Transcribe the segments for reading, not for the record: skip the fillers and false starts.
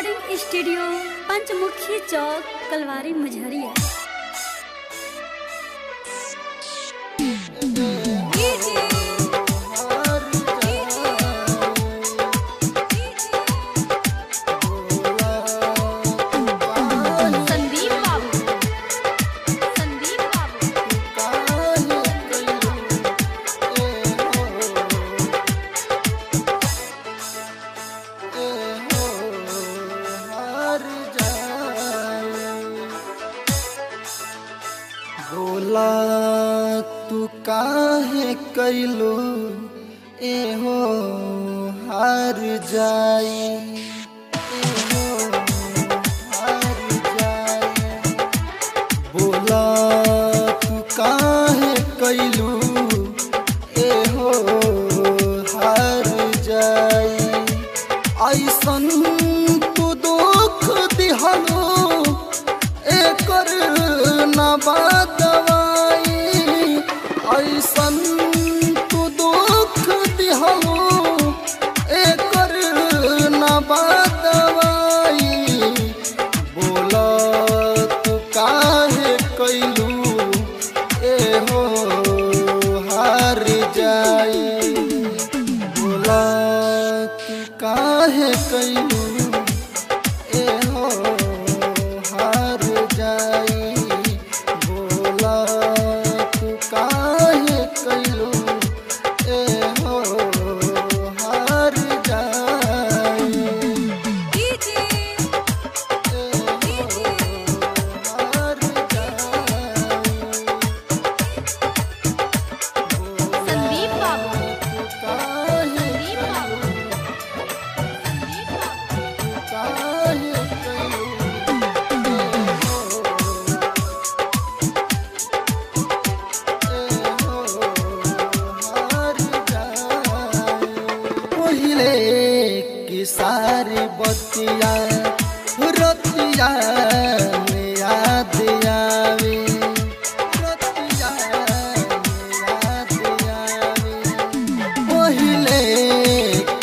Recording studio पंचमुखी चौक कलवारी मझरिया। बोला तू काहे कैलू एहो हार जाई, एहो हार जाई। बोला तू काहे कैलू एहो हार जाई। ऐसन तू दुख दिहलो एकर ना दवाई। ऐसन तू दुख दिहलो एकर ना दवाई। बोला तू काहे कैलू एहो हार जाई। बोला तू काहे कैलू एहो हार जाई। बोला तू काहे कैलू एहो हार जाई। की सारी बतिया रतिया में याद आवे, रतिया में याद आवे। पहिले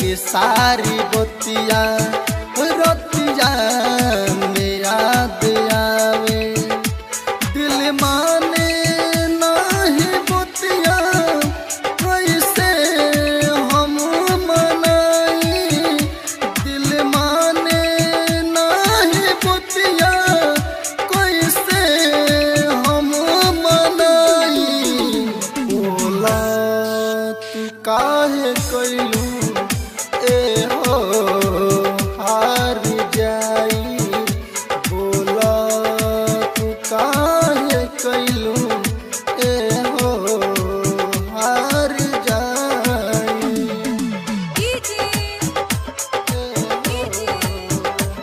की सारी बतिया रतिया में याद आवे। दिल माने नहीं बतिया कैसे हम मनाई। दिल माने नहीं बतिया कैसे हम मनाई। बोला तू काहे कैलू एहो हार जाई। बोला तू काहे कैलू एहो हार जाई।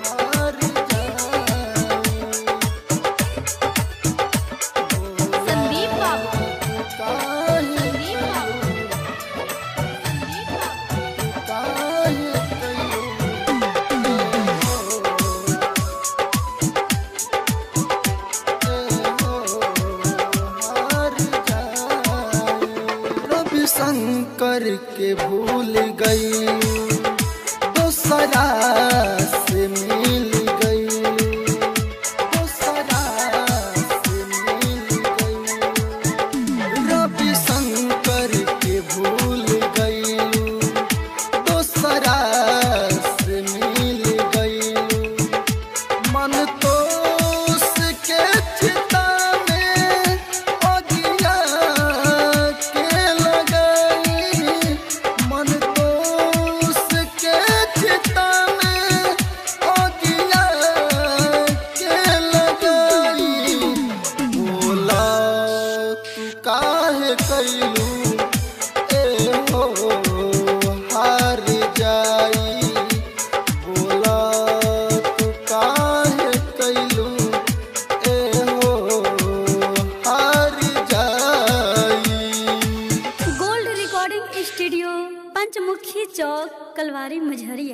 हार शंकर के भूल गई, दोसरा से मिल गई, दोसरा से मिल गई। रवि शंकर के भूल गई, दोसरा से मिल गई। मन तो उसके चिता में अगिया के लगाई। मन तो उसके चिता में अगिया के लगाई। बोला तू काहे कैलू एहो हार जाई। बोला तू काहे कैलू एहो हार जाई। गोल्ड रिकॉर्डिंग स्टूडियो पंचमुखी चौक कलवारी मझरिया।